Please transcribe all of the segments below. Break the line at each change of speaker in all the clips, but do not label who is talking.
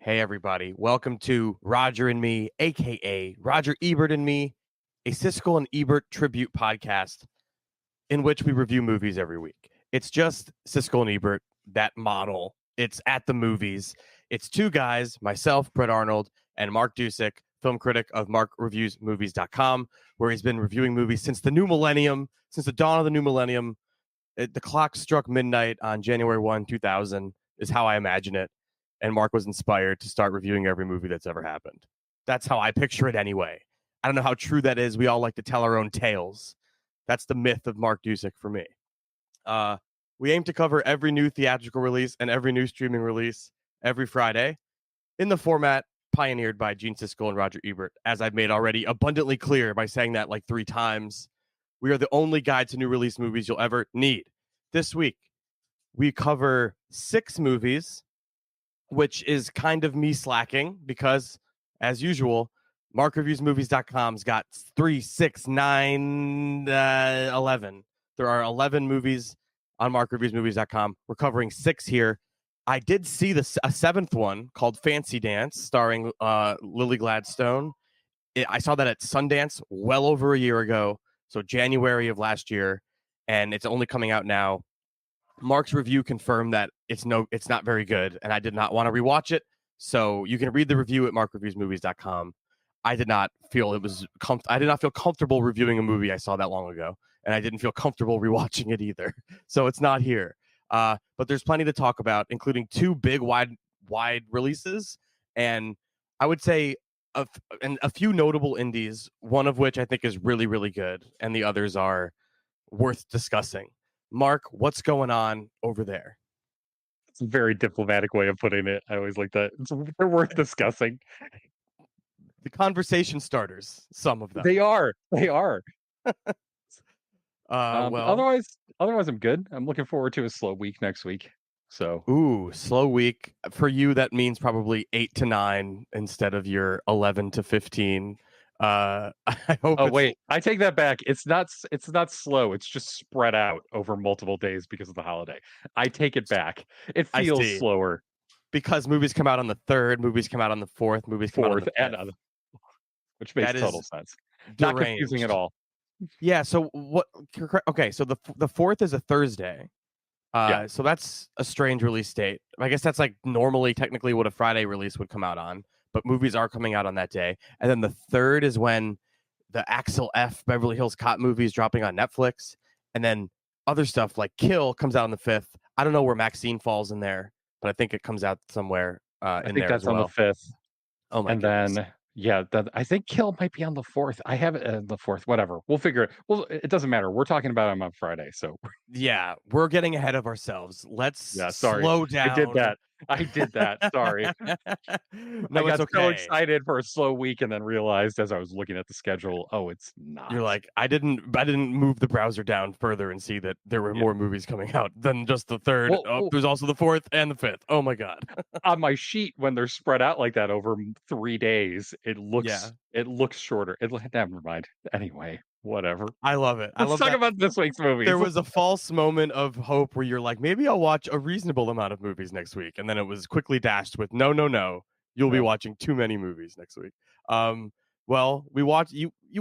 Hey, everybody. Welcome to Roger and Me, a.k.a. Roger Ebert and Me, a Siskel and Ebert tribute podcast in which we review movies every week. It's just Siskel and Ebert, that model. It's at the movies. It's two guys, myself, Brett Arnold, and Mark Dujsik, film critic of markreviewsmovies.com, where he's been reviewing movies since the new millennium, since the dawn of the new millennium. The clock struck midnight on January 1, 2000, is how I imagine it. And Mark was inspired to start reviewing every movie that's ever happened. That's how I picture it anyway. I don't know how true that is. We all like to tell our own tales. That's the myth of Mark Dujsik for me. We aim to cover every new theatrical release and every new streaming release every Friday in the format pioneered by Gene Siskel and Roger Ebert, as I've made already abundantly clear by saying that like 3 times. We are the only guide to new release movies you'll ever need. This week, we cover 6 movies, which is kind of me slacking because, as usual, markreviewsmovies.com's got 3, 6, 9, 11. There are 11 movies on markreviewsmovies.com. We're covering 6 here. I did see a 7th one called Fancy Dance, starring Lily Gladstone. I saw that at Sundance well over a year ago, so January of last year, and it's only coming out now. Mark's review confirmed that it's not very good, and I did not want to rewatch it. So you can read the review at markreviewsmovies.com. I did not feel comfortable reviewing a movie I saw that long ago, and I didn't feel comfortable rewatching it either. So it's not here. But there's plenty to talk about, including 2 big wide releases, and I would say a few notable indies. One of which I think is really, really good, and the others are worth discussing. Mark, what's going on over there?
It's a very diplomatic way of putting it. I always like that. They're worth discussing.
The conversation starters, some of them.
They are.
Well,
Otherwise, I'm good. I'm looking forward to a slow week next week. So,
slow week for you. That means probably 8 to 9 instead of your 11 to 15. I hope.
oh wait, I take that back. It's not slow. It's just spread out over multiple days because of the holiday. I take it back. It feels slower
because movies come out on the 3rd, movies come out on the 4th, movies come out on the 5th.
Which makes total sense. Not confusing at all.
Yeah. So what? Okay. So the 4th is a Thursday.
Yeah.
So that's a strange release date. I guess that's like normally technically what a Friday release would come out on, but movies are coming out on that day. And then the 3rd is when the Axel F. Beverly Hills Cop movie is dropping on Netflix. And then other stuff like Kill comes out on the 5th. I don't know where Maxine falls in there, but I think it comes out somewhere in there.
I think that's on the 5th.
Oh my
goodness.
Then
yeah, I think Kill might be on the 4th. I have it the 4th. Whatever. We'll figure it. Well, it doesn't matter. We're talking about them on Friday, so
yeah, we're getting ahead of ourselves. Let's slow down.
I did that. Sorry.
No,
I got so excited for a slow week and then realized as I was looking at the schedule, oh, it's not.
You're like, I didn't move the browser down further and see that there were more movies coming out than just the 3rd. There's also the 4th and the 5th. Oh my God.
On my sheet, when they're spread out like that over 3 days, it looks shorter. Never mind. Anyway, whatever.
I love it.
Let's talk about this week's movies.
There was a false moment of hope where you're like, maybe I'll watch a reasonable amount of movies next week. And then it was quickly dashed with, no. You'll be watching too many movies next week. Well, you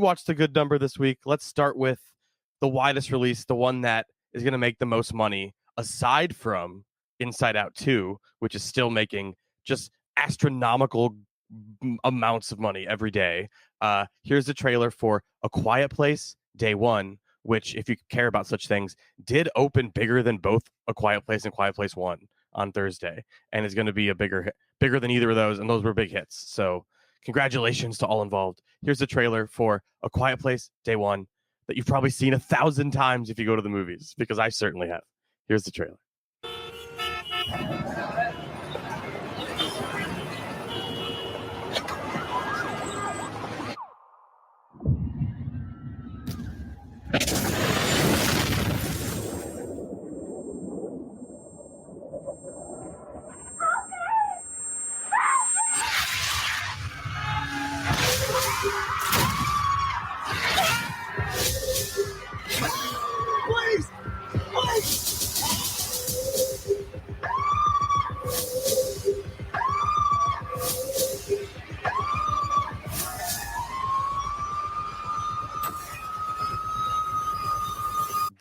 watched a good number this week. Let's start with the widest release, the one that is going to make the most money, aside from Inside Out 2, which is still making just astronomical amounts of money every day. Here's the trailer for A Quiet Place Day 1, which, if you care about such things, did open bigger than both A Quiet Place and Quiet Place 1 on Thursday, and is going to be a bigger than either of those, and those were big hits. So congratulations to all involved. Here's the trailer for A Quiet Place Day 1 that you've probably seen 1,000 times if you go to the movies, because I certainly have. Here's the trailer.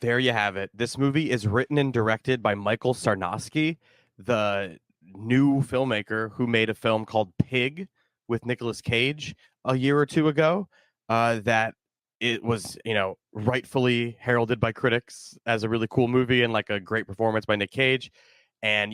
There you have it. This movie is written and directed by Michael Sarnowski, the new filmmaker who made a film called Pig with Nicolas Cage a year or two ago. That it was, rightfully heralded by critics as a really cool movie and like a great performance by Nick Cage. And,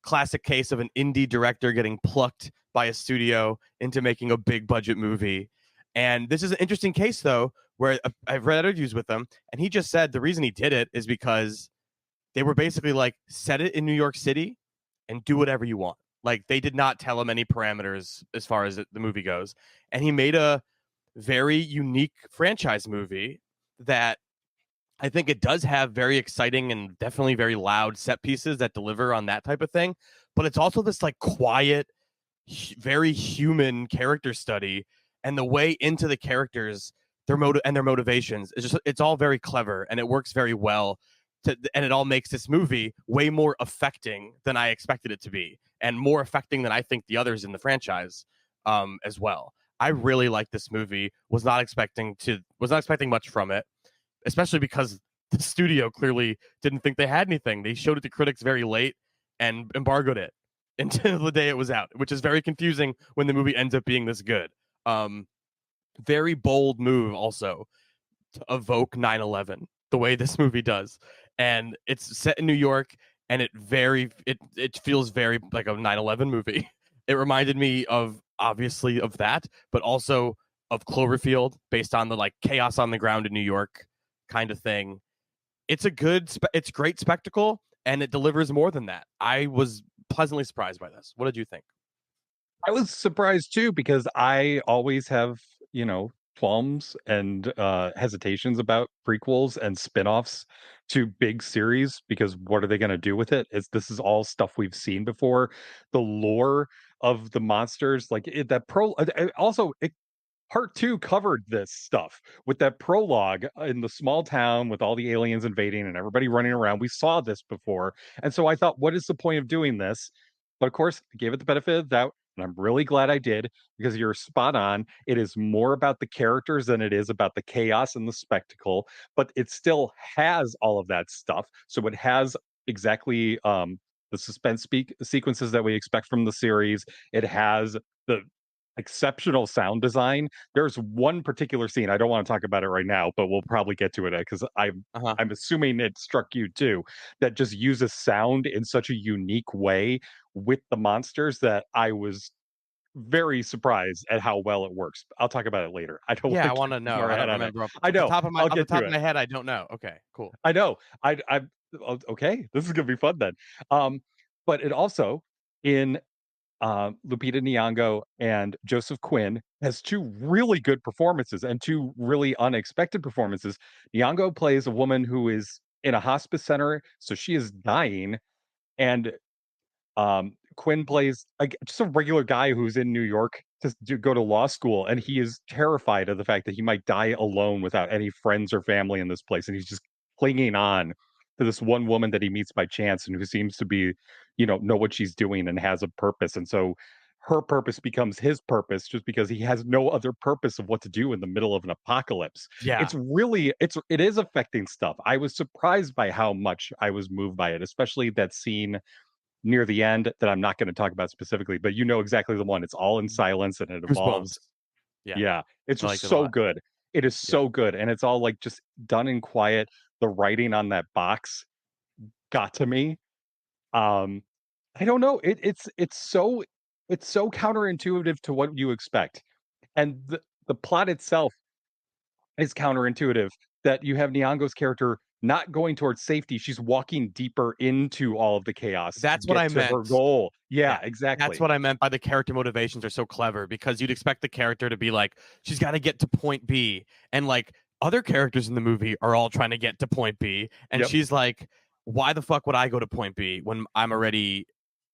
classic case of an indie director getting plucked by a studio into making a big budget movie. And this is an interesting case, though, where I've read interviews with him, and he just said the reason he did it is because they were basically like, set it in New York City and do whatever you want. Like, they did not tell him any parameters as far as the movie goes. And he made a very unique franchise movie that I think it does have very exciting and definitely very loud set pieces that deliver on that type of thing. But it's also this like quiet, very human character study, and the way into the characters, their motivations, it's all very clever, and it works very well. And it all makes this movie way more affecting than I expected it to be, and more affecting than I think the others in the franchise as well. I really like this movie. Was not expecting much from it, especially because the studio clearly didn't think they had anything. They showed it to critics very late and embargoed it until the day it was out, which is very confusing when the movie ends up being this good. Very bold move also to evoke 9/11 the way this movie does. And it's set in New York, and it feels very like a 9/11 movie. It reminded me obviously of that, but also of Cloverfield, based on the like chaos on the ground in New York kind of thing. It's it's great spectacle, and it delivers more than that. I was pleasantly surprised by this. What did you think?
I was surprised too because I always have, qualms and hesitations about prequels and spin-offs to big series because what are they going to do with it? This is all stuff we've seen before. The lore of the monsters, like also it part two covered this stuff with that prologue in the small town with all the aliens invading and everybody running around. We saw this before. And so I thought, what is the point of doing this? But of course, I gave it the benefit of the doubt. And I'm really glad I did because you're spot on. It is more about the characters than it is about the chaos and the spectacle, but it still has all of that stuff. So it has exactly the suspense sequences that we expect from the series. It has the exceptional sound design. There's one particular scene, I don't want to talk about it right now, but we'll probably get to it because
Uh-huh.
I'm assuming it struck you too, that just uses sound in such a unique way with the monsters that I was very surprised at how well it works. I'll talk about it later. I don't want
Yeah,
to
I
get
want to
too
know.
far
I
ahead
don't
on it.
remember
I know. I'll
off the
get
top
to
of
it.
my head. I don't know. Okay, cool.
I know. I okay. This is gonna be fun then. But it also in Lupita Nyong'o and Joseph Quinn has two really good performances and two really unexpected performances. Nyong'o plays a woman who is in a hospice center, so she is dying, and Quinn plays just a regular guy who's in New York to go to law school, and he is terrified of the fact that he might die alone without any friends or family in this place, and he's just clinging on to this one woman that he meets by chance and who seems to be, know what she's doing and has a purpose, and so her purpose becomes his purpose just because he has no other purpose of what to do in the middle of an apocalypse.
Yeah.
It is affecting stuff. I was surprised by how much I was moved by it, especially that scene near the end that I'm not going to talk about specifically, but you know exactly the one. It's all in silence and it
Goosebumps.
evolves.
Yeah,
Yeah, it's
I
just
liked it a
so
lot.
good. It is
Yeah.
so good, and it's all like just done in quiet. The writing on that box got to me. Um, I don't know. It's so counterintuitive to what you expect, and the plot itself is counterintuitive that you have Nyong'o's character not going towards safety. She's walking deeper into all of the chaos to
That's what
get
I
to her
meant.
goal.
Yeah.
Yeah,
That's
exactly.
what I meant by the character motivations are so clever, because you'd expect the character to be like, she's got to get to point B. And like other characters in the movie are all trying to get to point B. And
Yep.
she's like, why the fuck would I go to point B when I'm already,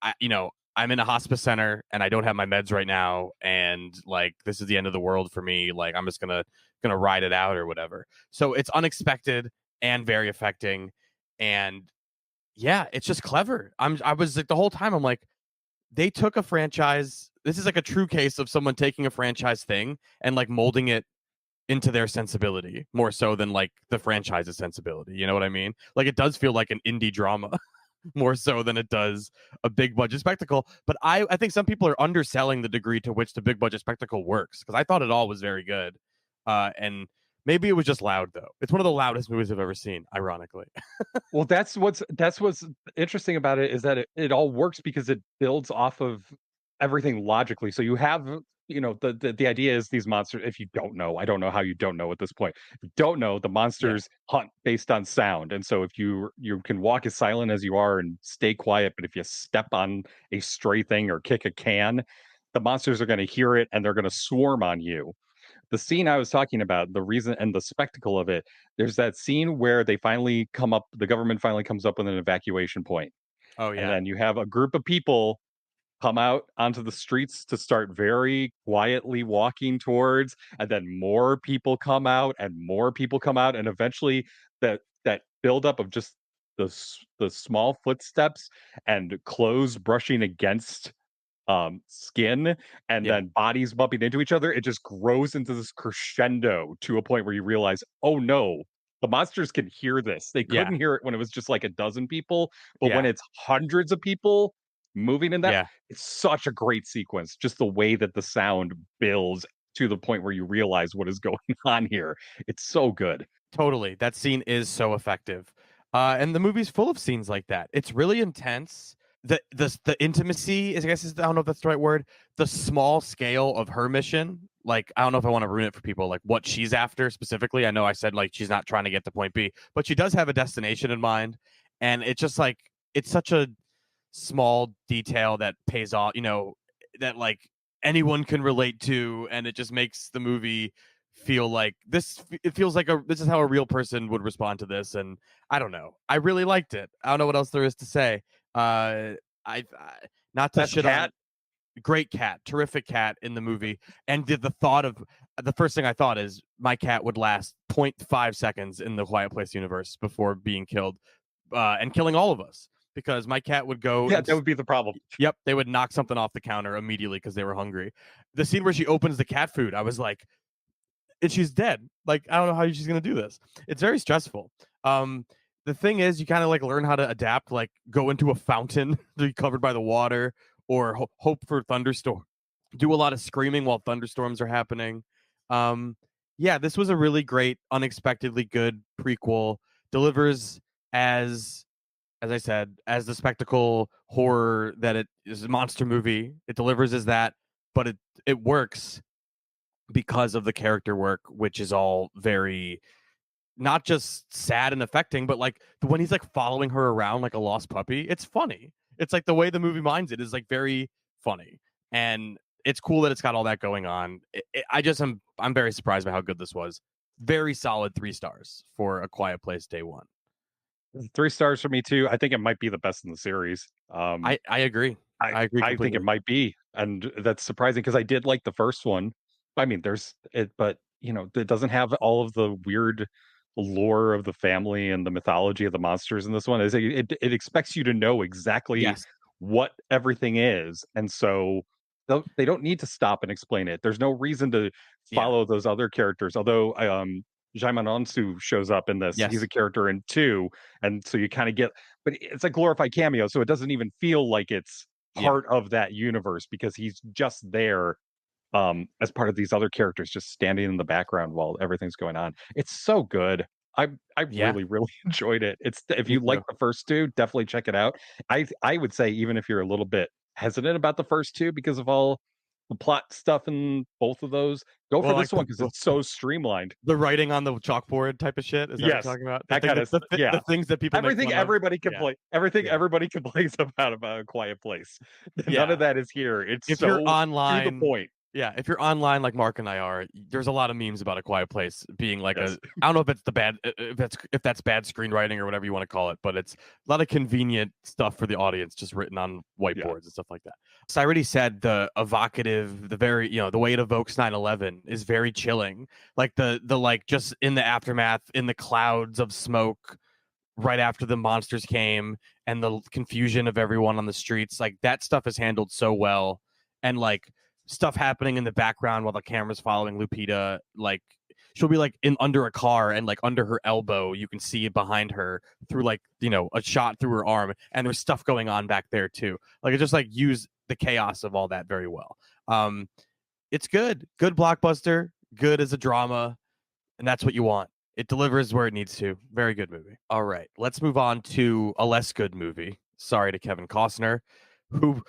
I'm in a hospice center and I don't have my meds right now. And like, this is the end of the world for me. Like, I'm just gonna ride it out or whatever. So it's unexpected and very affecting. And yeah, it's just clever. I was like the whole time I'm like, they took a franchise. This is like a true case of someone taking a franchise thing and like molding it into their sensibility more so than like the franchise's sensibility. You know what I mean? Like it does feel like an indie drama more so than it does a big budget spectacle. But I think some people are underselling the degree to which the big budget spectacle works, because I thought it all was very good. And maybe it was just loud though. It's one of the loudest movies I've ever seen, ironically.
Well, that's what's interesting about it, is that it all works because it builds off of everything logically. So you have, the idea is these monsters, if you don't know, I don't know how you don't know at this point. If you don't know, the
Yeah.
monsters hunt based on sound. And so if you can walk as silent as you are and stay quiet, but if you step on a stray thing or kick a can, the monsters are going to hear it and they're going to swarm on you. The scene I was talking about, the reason and the spectacle of it, there's that scene where the government finally comes up with an evacuation point,
Oh
and
yeah.
then you have a group of people come out onto the streets to start very quietly walking towards, and then more people come out and more people come out, and eventually that buildup of just the small footsteps and clothes brushing against skin, and
Yeah.
then bodies bumping into each other, it just grows into this crescendo to a point where you realize, oh no, the monsters can hear this. They
Yeah.
couldn't hear it when it was just like a dozen people, but when
Yeah.
it's hundreds of people moving in that,
Yeah.
it's such a great sequence. Just the way that the sound builds to the point where you realize what is going on here. It's so good.
Totally. That scene is so effective. And the movie's full of scenes like that. It's really intense. The intimacy is, I guess, I don't know if that's the right word. The small scale of her mission. Like, I don't know if I want to ruin it for people, like what she's after specifically. I know I said like she's not trying to get to point B, but she does have a destination in mind. And it's just like it's such a small detail that pays off, that like anyone can relate to, and it just makes the movie feel like this. It feels like this is how a real person would respond to this. And I don't know, I really liked it. I don't know what else there is to say. I not to
Best
shit on
cat.
great cat, terrific cat in the movie. And the thought of the first thing I thought is my cat would last 0.5 seconds in the Quiet Place universe before being killed, and killing all of us, because my cat would go
Yeah,
and
that would be the problem.
yep, they would knock something off the counter immediately because they were hungry. The scene where she opens the cat food, I was like, and she's dead. Like, I don't know how she's gonna do this. It's very stressful. The thing is, you kind of like learn how to adapt, like go into a fountain to be covered by the water, or hope for thunderstorm. Do a lot of screaming while thunderstorms are happening. Um, yeah, this was a really great, unexpectedly good prequel. Delivers as I said, as the spectacle horror that it is, a monster movie. It delivers as that, but it works because of the character work, which is all very not just sad and affecting, but like when he's like following her around like a lost puppy, it's funny. It's like the way the movie minds it is like very funny, and it's cool that it's got all that going on. I'm very surprised by how good this was. Very solid 3 stars for A Quiet Place Day One.
3 stars for me too. I think it might be the best in the series.
I agree.
I
I agree
I think it
completely.
might be, and that's surprising because I did like the first one. I mean, there's it, but it doesn't have all of the weird lore of the family and the mythology of the monsters in this one. It expects you to know exactly
Yes.
what everything is, and so they don't need to stop and explain it. There's no reason to
Yeah.
follow those other characters. Although Jaimon Onsu shows up in this, he's
Yes.
a character in two, and so you kind of get, but it's a glorified cameo, so it doesn't even feel like it's
Yeah.
part of that universe because he's just there as part of these other characters just standing in the background while everything's going on. It's so good. I
Yeah.
really really enjoyed it. It's if
Me
you like
too.
the first two, definitely check it out. I would say even if you're a little bit hesitant about the first two because of all the plot stuff in both of those, go for
Well, like
this one because it's so streamlined.
the writing on the chalkboard type of shit. Is that what you're
Yes,
talking about? The
that
thing
kind
that
of yeah.
the things that people make fun of. Yeah.
Everything
Yeah.
everybody complains about A Quiet Place. None of
Yeah.
that is here. It's
If you're
so to the
online,
point.
yeah, if you're online like Mark and I are, there's a lot of memes about A Quiet Place being like
Yes.
I don't know if it's the bad if that's bad screenwriting or whatever you want to call it, but it's a lot of convenient stuff for the audience just written on
Yeah.
whiteboards and stuff like that. So I already said the evocative, the very, the way it evokes 9/11 is very chilling. Like the like just in the aftermath, in the clouds of smoke right after the monsters came, and the confusion of everyone on the streets, like that stuff is handled so well. And like stuff happening in the background while the camera's following Lupita, like she'll be like in under a car, and like under her elbow you can see it behind her through like, you know, a shot through her arm, and there's stuff going on back there too. Like it just like use the chaos of all that very well. It's good blockbuster, good as a drama, and that's what you want. It delivers where it needs to. Very good movie. All right, let's move on to a less good movie. Sorry to Kevin Costner, who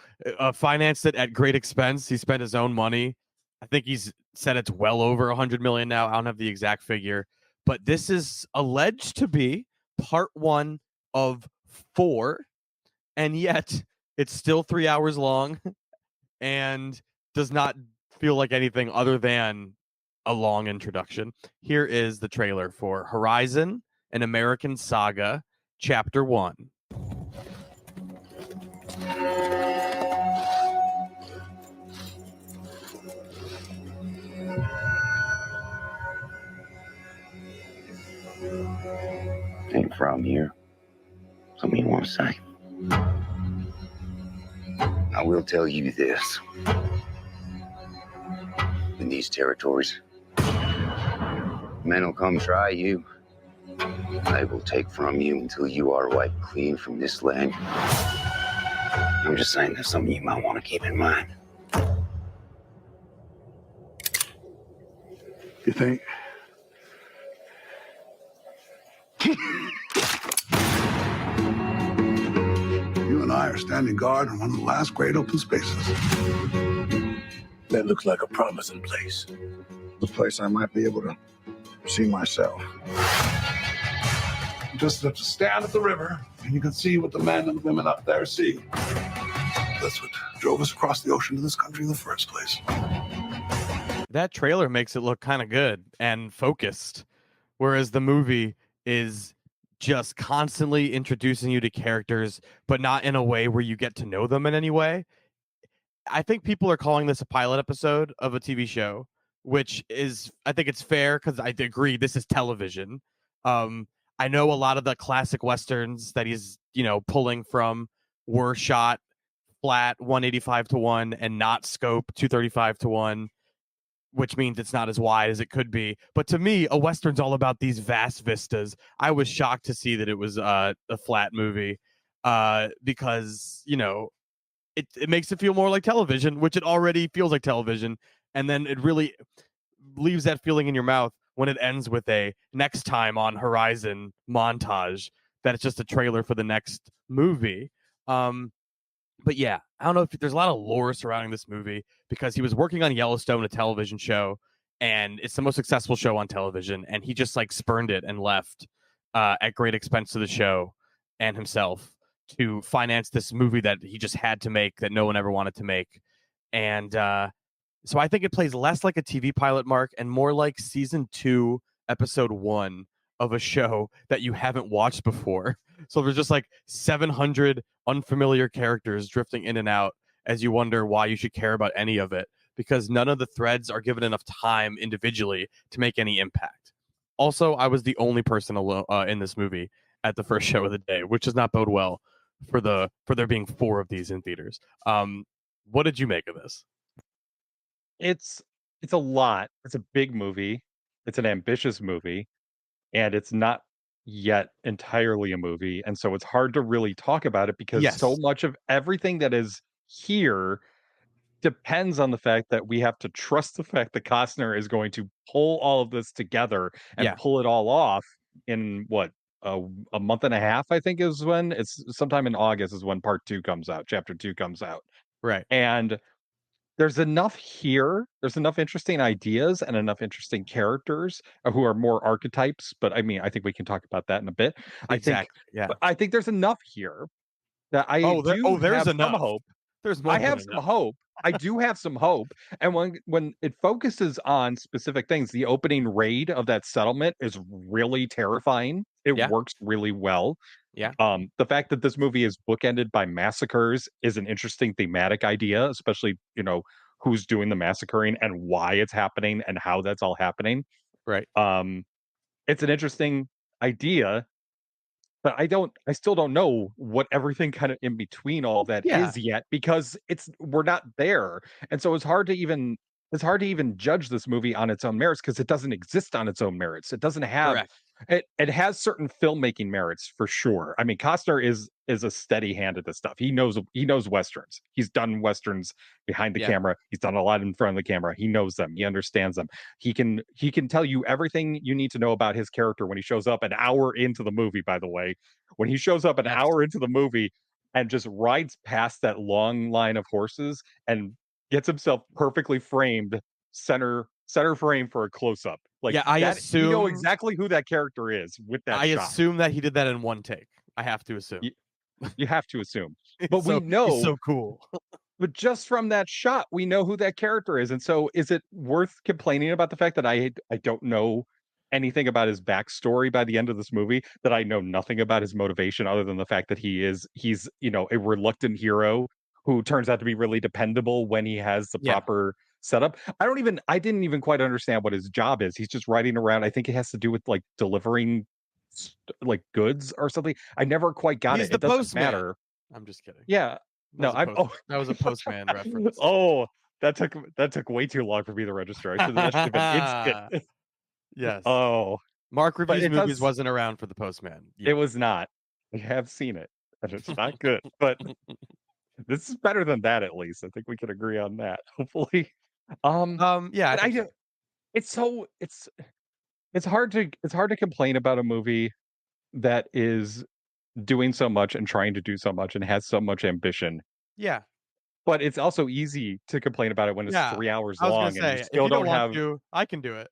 financed it at great expense. He spent his own money. I think he's said it's well over 100 million now. I don't have the exact figure, but this is alleged to be part one of 4, and yet it's still 3 hours long and does not feel like anything other than a long introduction. Here is the trailer for Horizon, an American Saga, Chapter 1.
Ain't from here. Something you want to say? I will tell you this. In these territories, men will come try you. They will take from you until you are wiped clean from this land. I'm just saying that's something you might want to keep in mind.
You think? You and I are standing guard on one of the last great open spaces. That looks like a promising place. The place I might be able to see myself. You just have to stand at the river, and you can see what the men and the women up there see. That's what drove us across the ocean to this country in the first place.
That trailer makes it look kind of good and focused, whereas the movie is just constantly introducing you to characters, but not in a way where you get to know them in any way. I think people are calling this a pilot episode of a TV show, which is, I think it's fair because I agree this is television. I know a lot of the classic westerns that he's, you know, pulling from were shot flat 185:1 and not scope 235:1, which means it's not as wide as it could be. But to me, a western's all about these vast vistas. I was shocked to see that it was a flat movie because, you know, it makes it feel more like television, which it already feels like television. And then it really leaves that feeling in your mouth when it ends with a next time on Horizon montage that it's just a trailer for the next movie. But yeah, I don't know if there's a lot of lore surrounding this movie because he was working on Yellowstone, a television show, and it's the most successful show on television. And he just like spurned it and left at great expense to the show and himself to finance this movie that he just had to make that no one ever wanted to make. And so I think it plays less like a TV pilot, Mark, and more like season 2, episode 1 of a show that you haven't watched before. So there's just like 700 unfamiliar characters drifting in and out as you wonder why you should care about any of it, because none of the threads are given enough time individually to make any impact. Also, I was the only person in this movie at the first show of the day, which does not bode well for there being 4 of these in theaters. What did you make of this?
It's a lot. It's a big movie. It's an ambitious movie, and it's not yet entirely a movie, and so it's hard to really talk about it because so
Yes.
much of everything that is here depends on the fact that we have to trust the fact that Costner is going to pull all of this together and
Yeah.
pull it all off in what, a month and a half, I think is when it's sometime in August is when part 2 comes out, chapter 2 comes out.
Right.
And there's enough here, there's enough interesting ideas and enough interesting characters who are more archetypes, but I mean, I think we can talk about that in a bit. I think
Exactly. Yeah.
but I think there's enough here that I do
There's
have some
enough.
hope.
There's more
I
than
have some
enough.
hope. I do have some hope, and when it focuses on specific things, the opening raid of that settlement is really terrifying. It
Yeah.
works really well.
Yeah.
The fact that this movie is bookended by massacres is an interesting thematic idea, especially, you know, who's doing the massacring and why it's happening and how that's all happening.
Right.
It's an interesting idea, but I still don't know what everything kind of in between all that
Yeah.
is yet because we're not there. And so it's hard to even it's hard to even judge this movie on its own merits because it doesn't exist on its own merits. It doesn't have
Correct.
it has certain filmmaking merits for sure. I mean, Costner is a steady hand at this stuff. He knows westerns. He's done westerns behind the
Yeah.
camera. He's done a lot in front of the camera. He knows them. He understands them. He can tell you everything you need to know about his character when he shows up an hour into the movie, by the way. When he shows up an
Yes.
hour into the movie and just rides past that long line of horses and gets himself perfectly framed center frame for a close-up. Like,
Yeah, I
you know
assume
exactly who that character is with that
I
shot.
assume that he did that in one take. I have to assume.
You have to assume. But we
He's
know,
so cool.
but just from that shot, we know who that character is. And so is it worth complaining about the fact that I don't know anything about his backstory by the end of this movie, that I know nothing about his motivation other than the fact that he's, you know, a reluctant hero who turns out to be really dependable when he has the
Yeah.
proper setup. I didn't even quite understand what his job is. He's just riding around. I think it has to do with like delivering like goods or something. I never quite got
He's
it.
the
It doesn't
postman.
matter.
I'm just kidding.
Yeah. No,
That was a postman reference.
Oh, that took way too long for me to register. That should have been instant.
Yes.
Oh,
Mark Reviews
it
Movies
does-
wasn't around for the postman.
it was not. I have seen it, and it's not good. But this is better than that, at least. I think we can agree on that. Hopefully.
Yeah,
But
I think so.
it's hard to complain about a movie that is doing so much and trying to do so much and has so much ambition.
Yeah.
But it's also easy to complain about it when it's
Yeah,
3 hours
I was
long
gonna
and
say,
you
if
still
you don't
don't
want
have.
to, I can do it.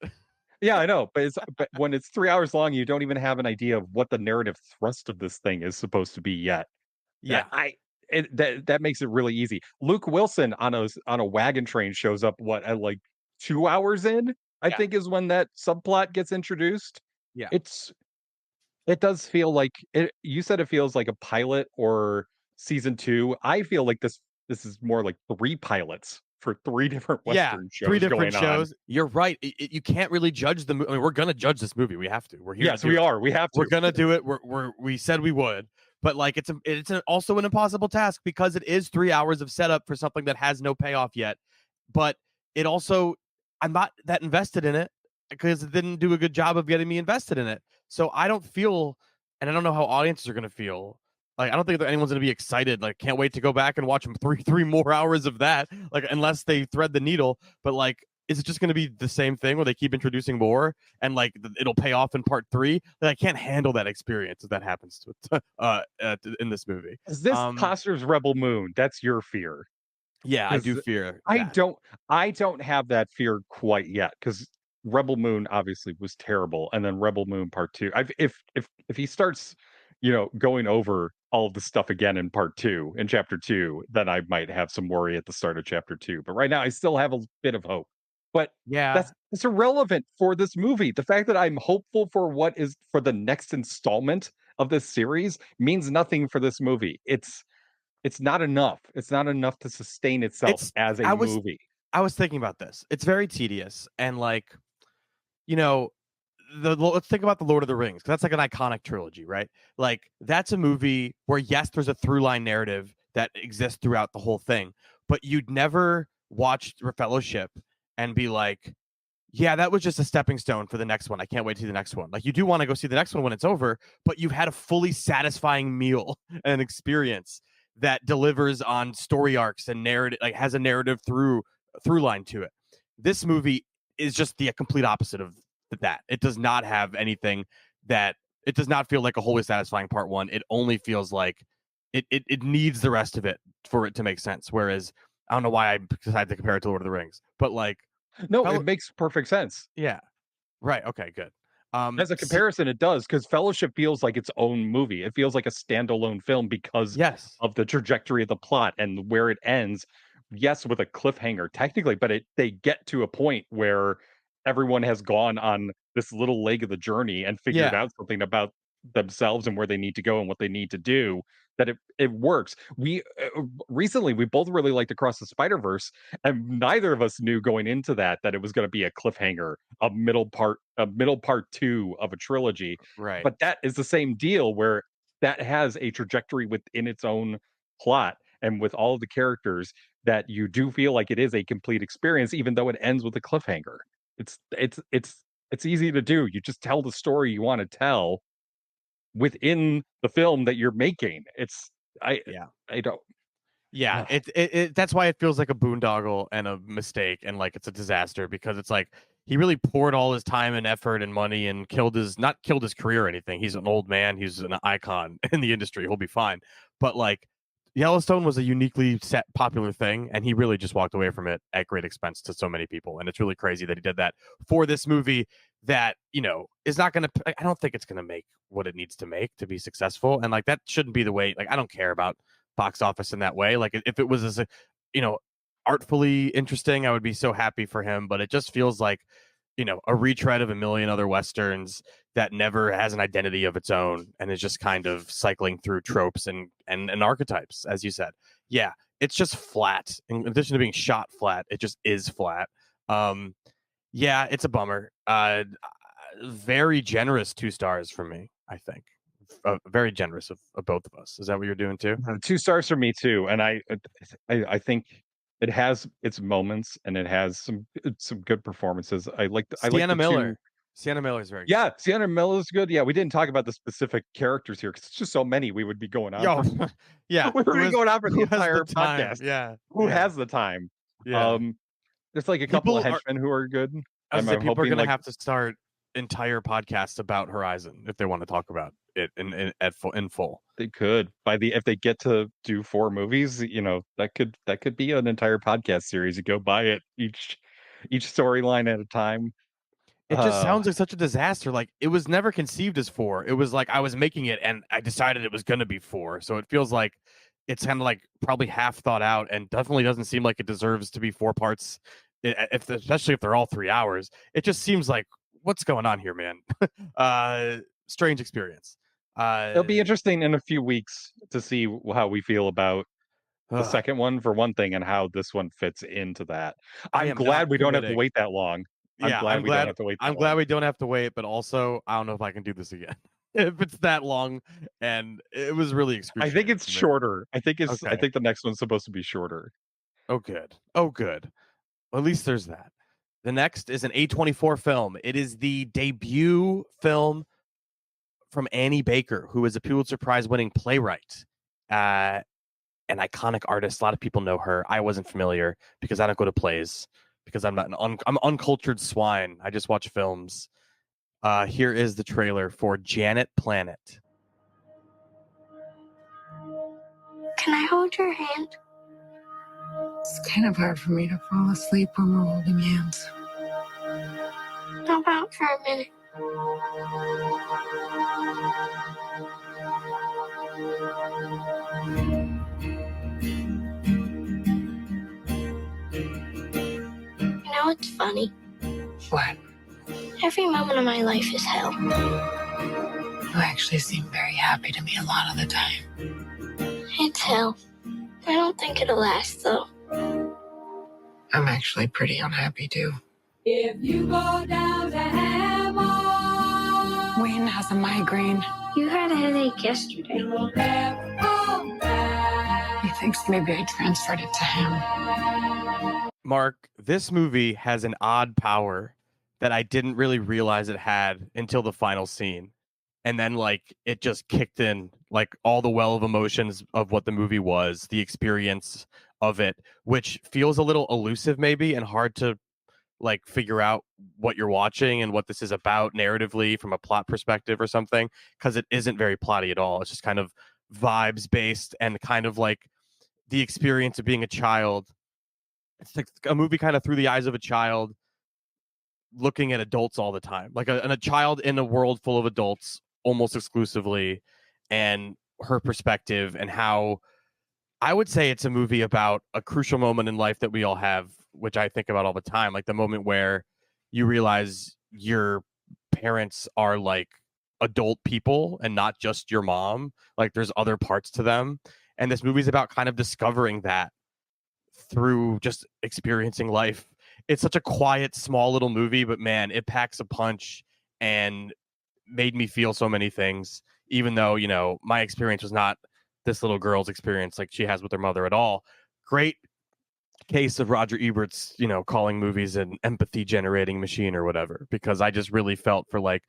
Yeah, I know, but when it's 3 hours long, you don't even have an idea of what the narrative thrust of this thing is supposed to be yet.
Yeah.
That makes it really easy. Luke Wilson on a wagon train shows up at like 2 hours in, I
Yeah.
think is when that subplot gets introduced.
Yeah.
It does feel like it. You said it feels like a pilot or season 2. I feel like this is more like 3 pilots for 3 different Western shows.
3 different
going
shows.
On.
You're right. You can't really judge the movie. I mean, we're gonna judge this movie. We have to. We're here.
Yes,
to do
we
it.
are. We have to.
We're gonna do it. We said we would, but like it's also an impossible task because it is 3 hours of setup for something that has no payoff yet. But it also, I'm not that invested in it because it didn't do a good job of getting me invested in it. So I don't feel, and I don't know how audiences are gonna feel. Like, I don't think that anyone's gonna be excited. Like, can't wait to go back and watch them three more hours of that. Like, unless they thread the needle. But like, is it just going to be the same thing where they keep introducing more and like it'll pay off in part 3? Like, I can't handle that experience if that happens to in this movie.
Is this Costner's Rebel Moon? That's your fear.
Yeah, I do fear.
I
that.
don't have that fear quite yet because Rebel Moon obviously was terrible, and then Rebel Moon Part 2. If he starts, going over all of the stuff again in part 2, in chapter 2, then I might have some worry at the start of chapter 2. But right now, I still have a bit of hope. But
yeah,
it's irrelevant for this movie. The fact that I'm hopeful for what is for the next installment of this series means nothing for this movie. It's not enough. It's not enough to sustain itself as a movie.
I was thinking about this. It's very tedious, and like, let's think about the Lord of the Rings, because that's like an iconic trilogy, right? Like, that's a movie where yes, there's a through line narrative that exists throughout the whole thing, but you'd never watch Fellowship and be like, yeah, that was just a stepping stone for the next one. I can't wait to see the next one. Like, you do want to go see the next one when it's over, but you've had a fully satisfying meal and experience that delivers on story arcs and narrative, like has a narrative through line to it. This movie is just the complete opposite of that. It does not have anything that, it does not feel like a wholly satisfying part 1. It only feels like it needs the rest of it for it to make sense. Whereas, I don't know why I decided to compare it to Lord of the Rings, but like,
no, it makes perfect sense.
Yeah. Right. Okay, good.
As a comparison, it does, because Fellowship feels like its own movie. It feels like a standalone film because of the trajectory of the plot and where it ends. Yes, with a cliffhanger technically, but they get to a point where everyone has gone on this little leg of the journey and figured out something about themselves and where they need to go and what they need to do, that it works. We recently we both really liked Across the Spider-Verse, and neither of us knew going into that it was going to be a cliffhanger, a middle part 2 of a trilogy.
Right.
But that is the same deal, where that has a trajectory within its own plot and with all of the characters that you do feel like it is a complete experience, even though it ends with a cliffhanger. It's easy to do. You just tell the story you want to tell within the film that you're making.
Yeah.
I don't.
Yeah,
Ugh.
that's why it feels like a boondoggle and a mistake, and like it's a disaster, because it's like he really poured all his time and effort and money and not killed his career or anything. He's an old man. He's an icon in the industry. He'll be fine. But like Yellowstone was a uniquely set popular thing, and he really just walked away from it at great expense to so many people. And it's really crazy that he did that for this movie that, is not going to, I don't think it's going to make what it needs to make to be successful. And like that shouldn't be the way. Like I don't care about box office in that way. Like if it was as artfully interesting, I would be so happy for him. But it just feels like a retread of a million other westerns that never has an identity of its own and is just kind of cycling through tropes and archetypes, as you said. Yeah, it's just flat. In addition to being shot flat, it just is flat. Yeah, it's a bummer. Very generous 2 stars for me, I think. Very generous of both of us. Is that what you're doing too?
2 stars for me too, and I think it has its moments and it has some good performances. I like
Sienna
the
Miller.
two.
Sienna Miller is very good.
Yeah, Sienna Miller's good. Yeah, we didn't talk about the specific characters here because it's just so many. We would be going on.
Yo, yeah,
we would be going on for the
who has
entire
time?
podcast.
Yeah,
Who
yeah.
has the time?
Yeah.
There's like a couple of
People are-
henchmen who are good.
I was gonna say, people are
hoping,
going to have to start entire podcasts about Horizon if they want to talk about it in full.
They could if they get to do 4 movies, that could be an entire podcast series. You go by it each storyline at a time.
It just sounds like such a disaster. Like it was never conceived as 4. It was like I was making it and I decided it was going to be 4. So it feels like it's kind of like probably half thought out and definitely doesn't seem like it deserves to be 4 parts. Especially if they're all 3 hours, it just seems like what's going on here, man. Strange experience.
It'll be interesting in a few weeks to see how we feel about the second one for one thing and how this one fits into that. I'm glad we don't have to wait that long.
I'm glad we don't have to wait, but also I don't know if I can do this again. If it's that long, and it was really excruciating.
I think it's shorter. I think the next one's supposed to be shorter.
Oh good. Well, at least there's that. The next is an A24 film. It is the debut film from Annie Baker, who is a Pulitzer Prize winning playwright, an iconic artist. A lot of people know her. I wasn't familiar because I don't go to plays, because I'm not I'm uncultured swine. I just watch films. Here is the trailer for Janet Planet.
Can I hold your hand?
It's kind of hard for me to fall asleep when we're holding hands.
How about for a minute? You know what's funny?
What?
Every moment of my life is hell.
You actually seem very happy to me a lot of the time.
It's hell. I don't think it'll last, though.
I'm actually pretty unhappy, too.
If you go down to Hammer,
Wayne has a migraine.
You had a headache yesterday.
you'll never come back.
He thinks maybe I transferred it to him.
Mark, this movie has an odd power that I didn't really realize it had until the final scene. And then like it just kicked in, like all the well of emotions of what the movie was, the experience of it, which feels a little elusive maybe and hard to like figure out what you're watching and what this is about narratively from a plot perspective or something, because it isn't very plotty at all. It's just kind of vibes based and kind of like the experience of being a child. It's like a movie kind of through the eyes of a child looking at adults all the time, like a child in a world full of adults almost exclusively, and her perspective, and how I would say it's a movie about a crucial moment in life that we all have, which I think about all the time, like the moment where you realize your parents are like adult people and not just your mom. Like there's other parts to them. And this movie's about kind of discovering that through just experiencing life. It's such a quiet, small little movie, but man, it packs a punch and made me feel so many things, even though, you know, my experience was not this little girl's experience like she has with her mother at all. Great case of Roger Ebert's, calling movies an empathy generating machine or whatever, because I just really felt for like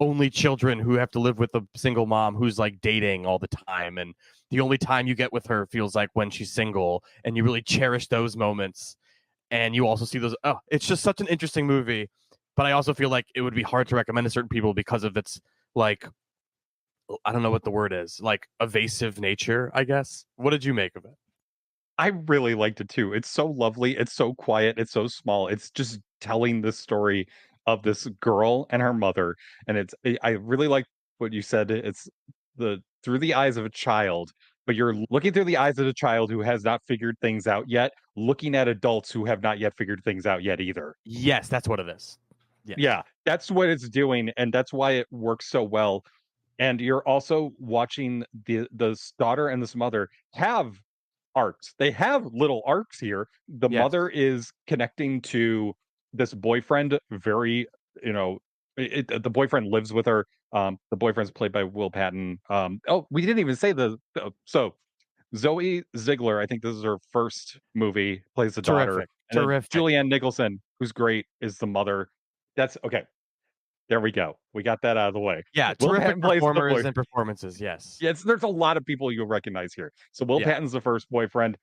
only children who have to live with a single mom who's like dating all the time, and the only time you get with her feels like when she's single, and you really cherish those moments. And you also see those. Oh, it's just such an interesting movie, but I also feel like it would be hard to recommend to certain people because of its like, I don't know what the word is, like evasive nature, I guess. What did you make of it?
I really liked it too. It's so lovely. It's so quiet. It's so small. It's just telling the story of this girl and her mother. And I really like what you said. It's through the eyes of a child, but you're looking through the eyes of a child who has not figured things out yet, looking at adults who have not yet figured things out yet either.
Yes, that's what it is. Yes.
Yeah, that's what it's doing. And that's why it works so well. And you're also watching this daughter and this mother have arcs. They have little arcs here. The
Yes.
mother is connecting to this boyfriend very, the boyfriend lives with her. The boyfriend's played by Will Patton. We didn't even say so Zoe Ziegler, I think this is her first movie, plays the daughter.
Terrific.
And then
Terrific.
Julianne Nicholson, who's great, is the mother. That's okay. There we go. We got that out of the way.
Yeah,
Will
terrific
Patton plays the
performers
boy-
and performances, yes.
Yes, there's a lot of people you'll recognize here. So Will
Yeah.
Patton's the first boyfriend.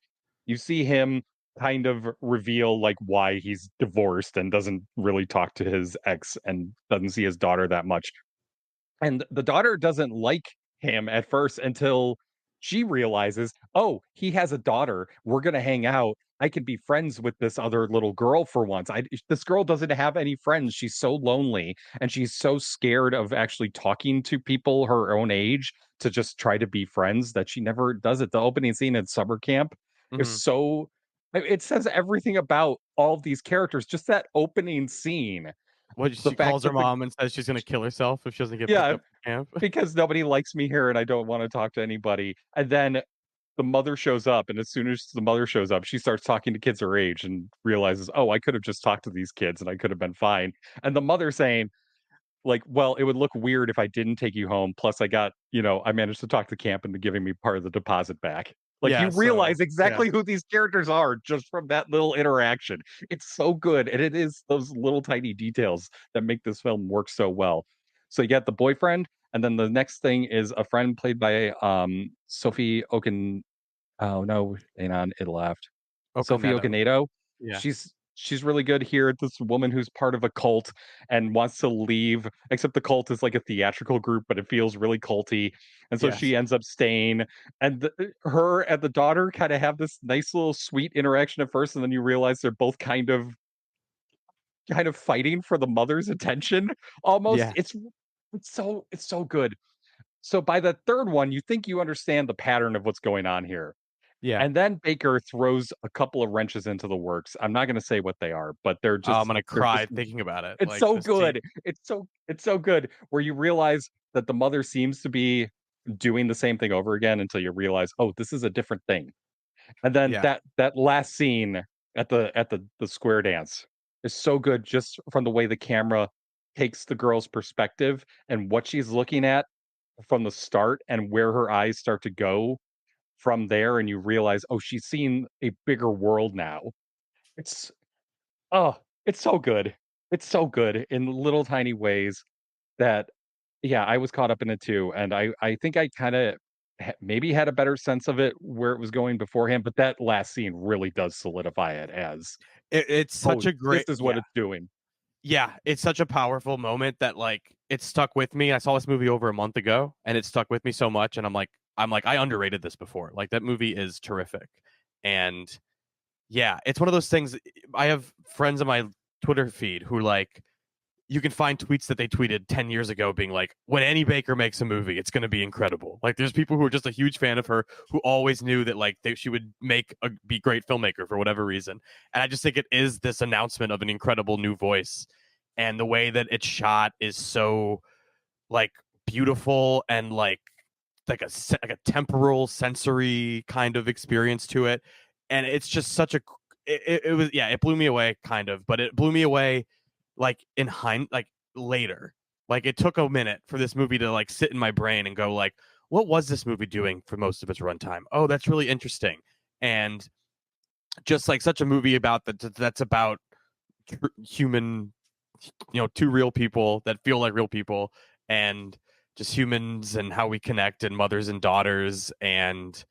You see him kind of reveal like why he's divorced and doesn't really talk to his ex and doesn't see his daughter that much. And the daughter doesn't like him at first until she realizes, oh, he has a daughter. We're going to hang out. I can be friends with this other little girl for once. This girl doesn't have any friends. She's so lonely and she's so scared of actually talking to people her own age to just try to be friends that she never does it. The opening scene at summer camp
Mhm.
is so, it says everything about all of these characters. Just that opening scene.
What,
The
she
fact
calls her
that the-
mom and says she's going to kill herself if she doesn't get
Yeah.
picked up from camp.
because nobody likes me here and I don't want to talk to anybody. And then the mother shows up, and as soon as the mother shows up, she starts talking to kids her age and realizes, oh, I could have just talked to these kids and I could have been fine. And the mother saying, like, well, it would look weird if I didn't take you home. Plus, I managed to talk to camp into giving me part of the deposit back. Like,
Yeah,
you
so,
realize exactly who these characters are just from that little interaction. It's so good. And it is those little tiny details that make this film work so well. So you got the boyfriend, and then the next thing is a friend played by Sophie Oken. Oh no, hang on, it left. Sophie
Okonedo.
Okonedo.
Yeah.
She's really good here. This woman who's part of a cult and wants to leave, except the cult is like a theatrical group, but it feels really culty. And so
Yes.
she ends up staying. And her and the daughter kind of have this nice little sweet interaction at first, and then you realize they're both kind of fighting for the mother's attention almost.
Yeah.
It's so good. So by the third one, you think you understand the pattern of what's going on here.
Yeah.
And then Baker throws a couple of wrenches into the works. I'm not going to say what they are, but they're just.
I'm going to
they're
cry
just-
thinking about it.
It's
Like,
so
this scene-
good. It's so good. Where you realize that the mother seems to be doing the same thing over again until you realize, oh, this is a different thing. And then
Yeah.
that last scene at the square dance is so good, just from the way the camera takes the girl's perspective and what she's looking at from the start and where her eyes start to go from there, and you realize, oh, she's seeing a bigger world now. It's it's so good. It's so good in little tiny ways that, yeah, I was caught up in it too, and I think I kind of maybe had a better sense of it where it was going beforehand, but that last scene really does solidify it as
It's such a great.
this is what
yeah.
it's doing.
Yeah, it's such a powerful moment that like it stuck with me. I saw this movie over a month ago and it stuck with me so much, and I'm like I underrated this before. Like, that movie is terrific. And yeah, it's one of those things. I have friends on my Twitter feed who, like, you can find tweets that they tweeted 10 years ago being like, when Annie Baker makes a movie, it's going to be incredible. Like, there's people who are just a huge fan of her who always knew that like she would be a great filmmaker for whatever reason. And I just think it is this announcement of an incredible new voice. And the way that it's shot is so like beautiful and like a temporal sensory kind of experience to it. And it's just such a, it was, yeah, it blew me away kind of, but it blew me away like later. Like, it took a minute for this movie to like sit in my brain and go like, what was this movie doing for most of its runtime? Oh, that's really interesting. And just like such a movie about that's about human, two real people that feel like real people, and just humans and how we connect, and mothers and daughters, and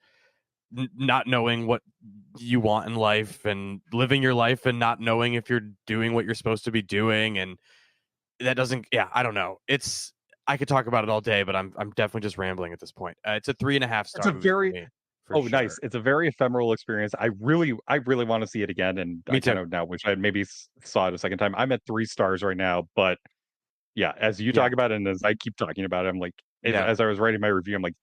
not knowing what you want in life, and living your life and not knowing if you're doing what you're supposed to be doing. And that doesn't, I don't know. I could talk about it all day, but I'm definitely just rambling at this point. It's a 3.5 star.
It's a
movie
very
for me, for sure.
nice. It's a very ephemeral experience. I really want to see it again, and
Me
I kind
too.
of now wish I had maybe saw it a second time. I'm at 3 stars right now, but yeah, as you
Yeah.
talk about it, and as I keep talking about it, I'm like,
Yeah.
as I was writing my review, I'm like,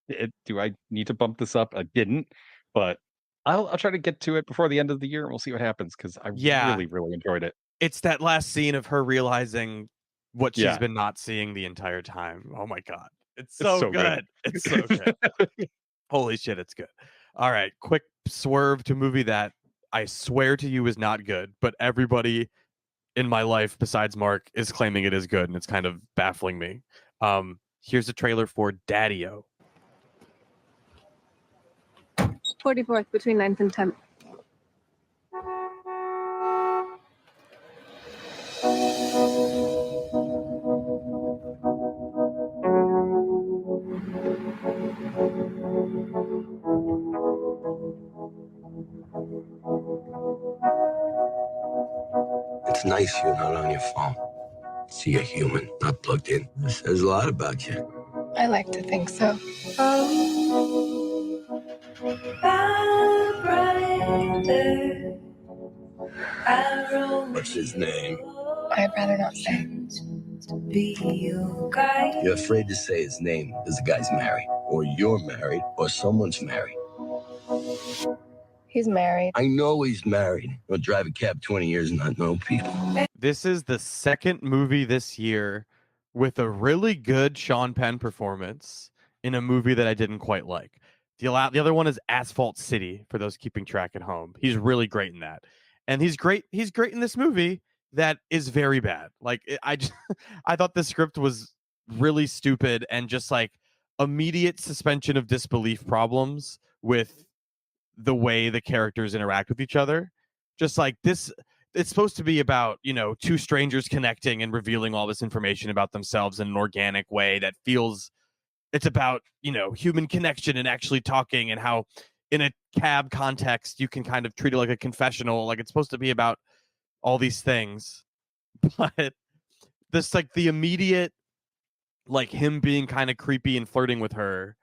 do I need to bump this up? I didn't, but I'll try to get to it before the end of the year, and we'll see what happens, because I really enjoyed it.
It's that last scene of her realizing what she's
Yeah.
been not seeing the entire time. Oh my God. It's
It's
so
so
good.
good.
It's so good. Holy shit, it's good. All right, quick swerve to a movie that I swear to you is not good, but everybody in my life besides Mark is claiming it is good, and it's kind of baffling me. Here's a trailer for Daddio.
44th between 9th and 10th.
It's nice you're not on your phone. See a human, not plugged in. This says a lot about you.
I like to think so.
What's his name?
I'd rather not say.
You're afraid to say his name because the guy's married, or you're married, or someone's married.
He's married.
I know he's married. He'll drive a cab 20 years and not know people.
This is the second movie this year with a really good Sean Penn performance in a movie that I didn't quite like. The other one is Asphalt City, for those keeping track at home. He's really great in that. And he's great in this movie that is very bad. Like, I thought the script was really stupid, and just like immediate suspension of disbelief problems with the way the characters interact with each other. Just like this, it's supposed to be about, two strangers connecting and revealing all this information about themselves in an organic way that feels, it's about, human connection and actually talking, and how in a cab context you can kind of treat it like a confessional. Like, it's supposed to be about all these things. But this, like, the immediate, like, him being kind of creepy and flirting with her,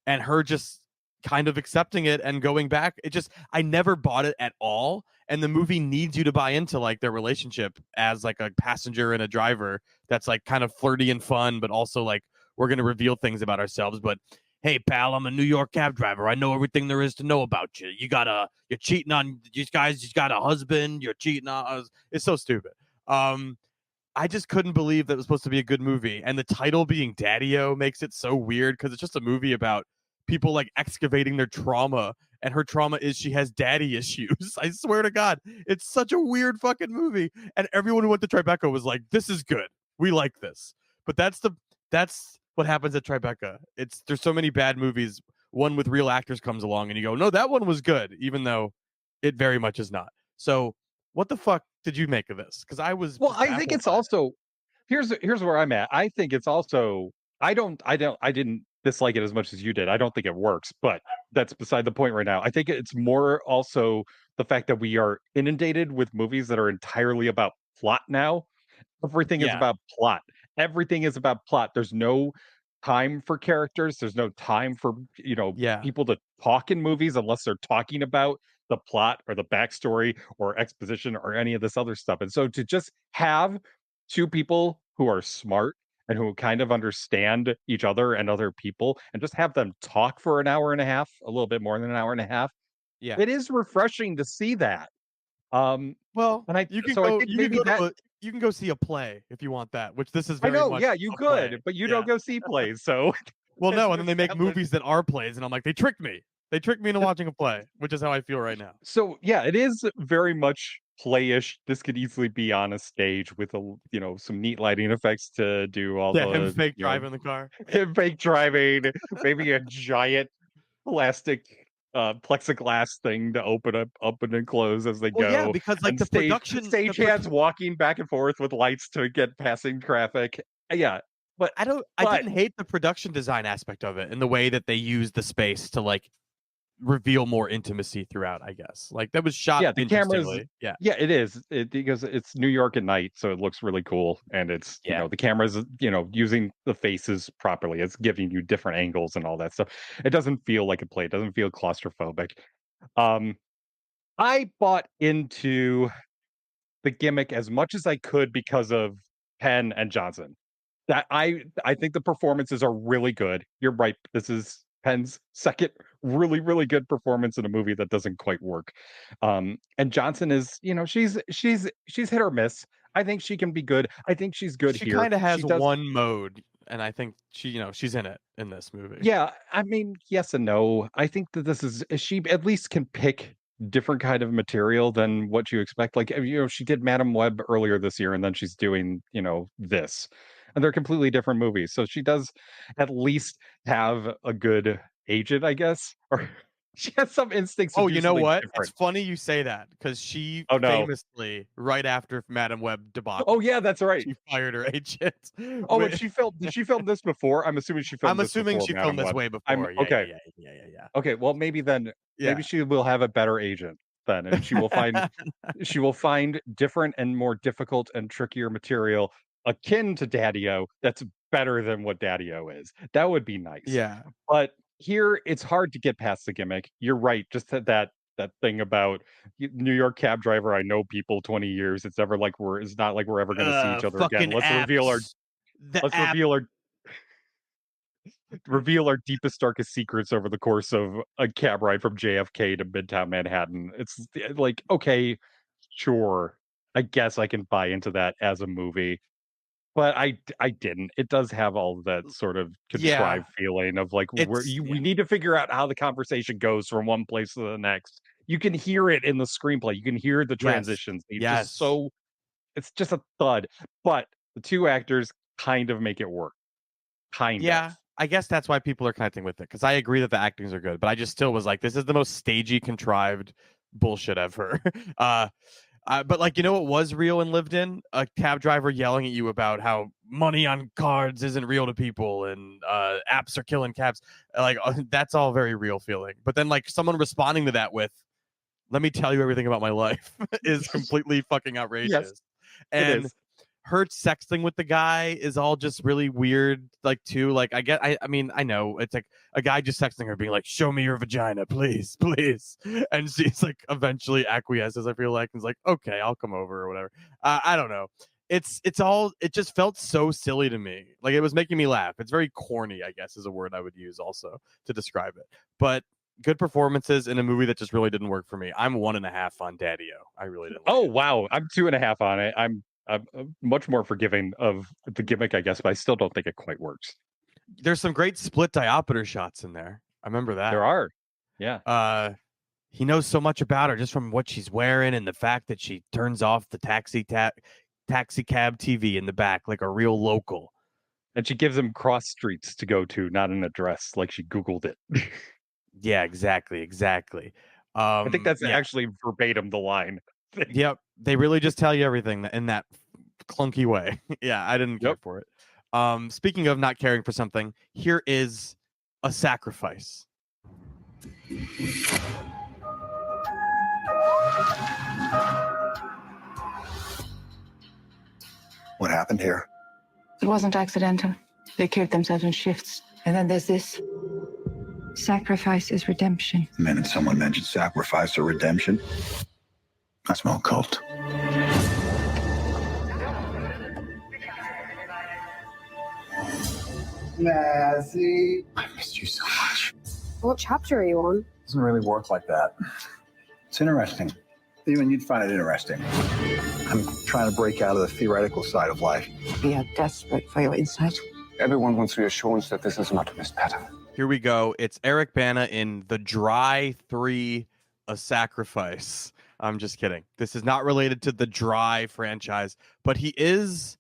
and her just kind of accepting it and going back, I never bought it at all. And the movie needs you to buy into like their relationship as like a passenger and a driver that's like kind of flirty and fun, but also like, we're going to reveal things about ourselves. But hey, pal, I'm a New York cab driver. I know everything there is to know about you. You're cheating on these guys. You got a husband. You're cheating on us. It's so stupid. I just couldn't believe that it was supposed to be a good movie. And the title being Daddio makes it so weird, because it's just a movie about people like excavating their trauma, and her trauma is she has daddy issues. I swear to God, it's such a weird fucking movie. And everyone who went to Tribeca was like, this is good. We like this. But that's what happens at Tribeca. There's so many bad movies. One with real actors comes along and you go, no, that one was good, even though it very much is not. So what the fuck did you make of this? Because I was
I think it's also here's where I'm at. I think it's also I didn't dislike it as much as you did. I don't think it works, but that's beside the point right now. I think it's more also the fact that we are inundated with movies that are entirely about plot now. Everything is about plot. Everything is about plot. There's no time for characters. There's no time for, people to talk in movies unless they're talking about the plot or the backstory or exposition or any of this other stuff. And so to just have two people who are smart and who kind of understand each other and other people, and just have them talk for an hour and a half, a little bit more than an hour and a half.
Yeah.
It is refreshing to see that.
Well,
and
you can
so
go,
I think
you
maybe
can go,
that,
you can go see a play if you want that, which this is
I
very
know,
much
yeah, you
a play.
could, but you don't go see plays, so
well, no,
it's
and then they make
established.
movies that are plays, and I'm like, they tricked me. They tricked me into watching a play, which is how I feel right now.
So yeah, it is very much playish. This could easily be on a stage with some neat lighting effects to do all the
Him fake driving the car.
him fake driving, maybe a giant plastic plexiglass thing to open and close as they
Well,
go.
yeah, because like
And
the production,
stagehands walking back and forth with lights to get passing traffic. Yeah, but
I didn't hate the production design aspect of it and the way that they used the space to like reveal more intimacy throughout, I guess. Like that was shot
yeah, the cameras.
interestingly. Yeah.
Yeah, it is because it's New York at night, so it looks really cool, and it's
Yeah.
the cameras using the faces properly. It's giving you different angles and all that stuff. It doesn't feel like a play. It doesn't feel claustrophobic. I bought into the gimmick as much as I could because of Penn and Johnson. That I think the performances are really good. You're right. This is Penn's second really, really good performance in a movie that doesn't quite work. And Johnson is, she's hit or miss. I think she can be good. I think she's good
She
here.
kind of has
She does,
one mode, and I think she's in it in this movie.
yeah. I mean, yes and no. I think that this is she at least can pick different kind of material than what you expect. Like she did Madam Web earlier this year, and then she's doing this, and they're completely different movies. So she does at least have a good agent, I guess, or she has some instincts to
Oh,
do
you know
something
what?
different.
It's funny you say that because she
Oh, no.
famously, right after Madam Web debacle,
Oh yeah, that's right.
she fired her agent.
Oh, and did she film this before? I'm assuming she filmed
I'm
this
assuming
before
she
Madam
filmed this
Web.
way before. Yeah,
okay.
Yeah.
Okay, well maybe then
Yeah.
maybe she will have a better agent then, and she will find different and more difficult and trickier material akin to Daddio that's better than what Daddio is. That would be nice.
Yeah.
But here it's hard to get past the gimmick. You're right. Just that thing about New York cab driver. I know people 20 years. It's not like we're ever going to see each other again.
Fucking apps.
Reveal our deepest, darkest secrets over the course of a cab ride from JFK to Midtown Manhattan. It's like, okay, sure. I guess I can buy into that as a movie. But I didn't. It does have all of that sort of contrived feeling of like we need to figure out how the conversation goes from one place to the next. You can hear it in the screenplay. You can hear the transitions.
Yes.
It's just a thud. But the two actors kind of make it work. Kind of.
I guess that's why people are connecting with it because I agree that the actings are good, but I just still was like, this is the most stagey, contrived bullshit ever. But like, what was real and lived in? A cab driver yelling at you about how money on cards isn't real to people and apps are killing cabs. Like that's all very real feeling. But then like someone responding to that with, let me tell you everything about my life is completely fucking outrageous.
Yes,
and her sexting with the guy is all just really weird, like too. Like I mean, I know it's like a guy just texting her being like, show me your vagina, please. And she's like eventually acquiesces, I feel like, and is like, okay, I'll come over or whatever. I don't know. It just felt so silly to me. Like it was making me laugh. It's very corny, I guess, is a word I would use also to describe it. But good performances in a movie that just really didn't work for me. I'm 1.5 on Daddio. I really didn't.
Oh, wow. I'm 2.5 on it. I'm much more forgiving of the gimmick, I guess, but I still don't think it quite works.
There's some great split diopter shots in there. I remember that.
There are. Yeah.
He knows so much about her just from what she's wearing and the fact that she turns off the taxi cab TV in the back like a real local.
And she gives him cross streets to go to, not an address, like she Googled it.
Yeah, exactly.
I think that's actually verbatim the line.
Yep. They really just tell you everything in that clunky way. Yeah, I didn't care for it. Speaking of not caring for something, here is A Sacrifice.
What happened here?
It wasn't accidental. They killed themselves in shifts. And then there's this. Sacrifice is redemption.
The minute someone mentioned sacrifice or redemption, I smell cult. Nazzy. I missed you so much.
What chapter are you on?
It doesn't really work like that. It's interesting. Even you'd find it interesting. I'm trying to break out of the theoretical side of life.
We are desperate for your insight.
Everyone wants reassurance that this is not a missed pattern.
Here we go. It's Eric Bana in The Dry 3, A Sacrifice. I'm just kidding. This is not related to the Dry franchise, but he's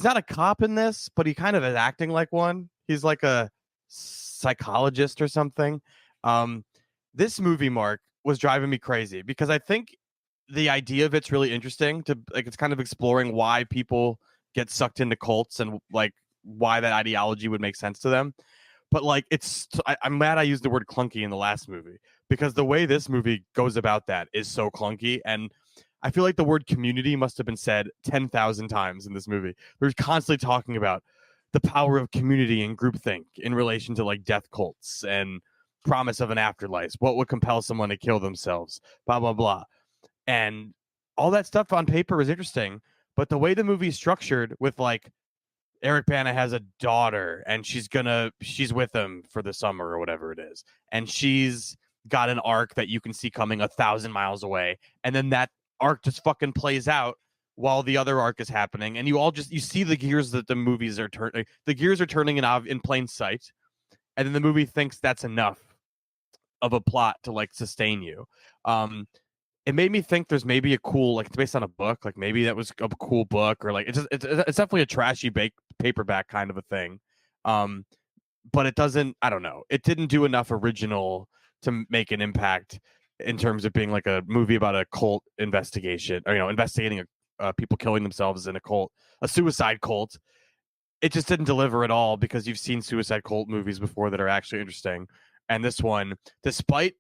not a cop in this, but he kind of is acting like one. He's like a psychologist or something. this movie, Mark, was driving me crazy because I think the idea of it's really interesting to like, it's kind of exploring why people get sucked into cults and like why that ideology would make sense to them. But like, I'm mad I used the word clunky in the last movie because the way this movie goes about that is so clunky. And I feel like the word community must have been said 10,000 times in this movie. They're constantly talking about the power of community and groupthink in relation to like death cults and promise of an afterlife. What would compel someone to kill themselves? Blah, blah, blah. And all that stuff on paper is interesting. But the way the movie is structured with like Eric Bana has a daughter and she's with him for the summer or whatever it is. And she's got an arc that you can see coming 1,000 miles away. And then that arc just fucking plays out while the other arc is happening. And you see the gears that the movies are turning. The gears are turning in plain sight. And then the movie thinks that's enough of a plot to like sustain you. It made me think there's maybe a cool, like it's based on a book, like maybe that was a cool book, or like it's definitely a trashy paperback kind of a thing. But it doesn't, I don't know, it didn't do enough original to make an impact in terms of being like a movie about a cult investigation, or investigating people killing themselves in a cult, a suicide cult. It just didn't deliver at all because you've seen suicide cult movies before that are actually interesting. And this one, despite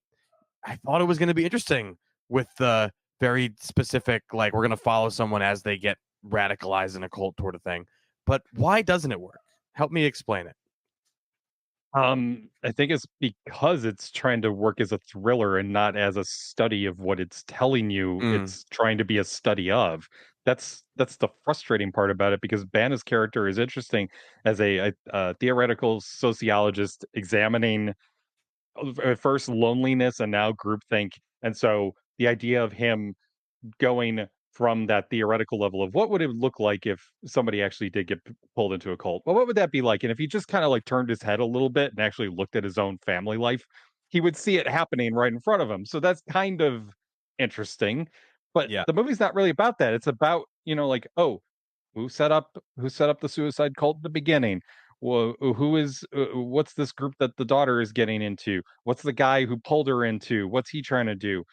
I thought it was going to be interesting with the very specific, like we're going to follow someone as they get radicalized in a cult sort of thing. But why doesn't it work? Help me explain it.
I think it's because it's trying to work as a thriller and not as a study of what it's telling you. It's trying to be a study of. That's the frustrating part about it, because Bana's character is interesting as a theoretical sociologist examining at first loneliness and now groupthink. And so the idea of him going from that theoretical level of what would it look like if somebody actually did get pulled into a cult? Well, what would that be like? And if he just kind of like turned his head a little bit and actually looked at his own family life, he would see it happening right in front of him. So that's kind of interesting. But
Yeah.
the movie's not really about that. It's about, like, oh, who set up the suicide cult at the beginning? Well, what's this group that the daughter is getting into? What's the guy who pulled her into? What's he trying to do?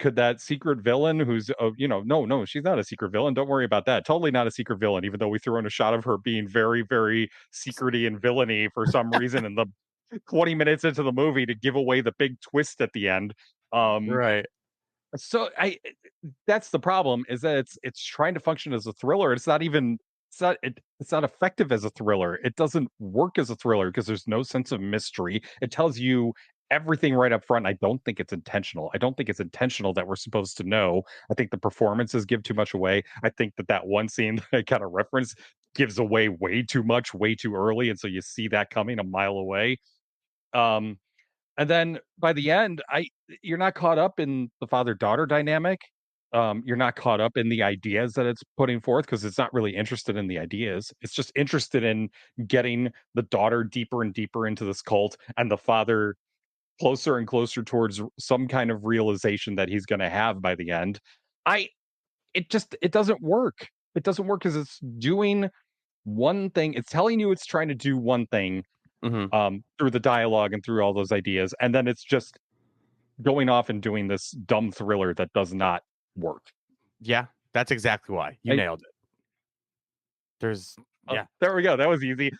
Could that secret villain who's, no, she's not a secret villain. Don't worry about that. Totally not a secret villain, even though we threw in a shot of her being very, very secrety and villainy for some reason in the 20 minutes into the movie to give away the big twist at the end.
Right.
So that's the problem, is that it's trying to function as a thriller. It's not effective as a thriller. It doesn't work as a thriller because there's no sense of mystery. It tells you everything right up front. I don't think it's intentional. I don't think it's intentional that we're supposed to know. I think the performances give too much away. I think that one scene that I kind of reference gives away way too much, way too early, and so you see that coming a mile away. And then by the end, you're not caught up in the father-daughter dynamic. You're not caught up in the ideas that it's putting forth because it's not really interested in the ideas. It's just interested in getting the daughter deeper and deeper into this cult and the father closer and closer towards some kind of realization that he's going to have by the end. It doesn't work. It doesn't work because it's doing one thing. It's telling you it's trying to do one thing through the dialogue and through all those ideas. And then it's just going off and doing this dumb thriller that does not work.
Yeah, that's exactly why. You nailed it.
There we go. That was easy.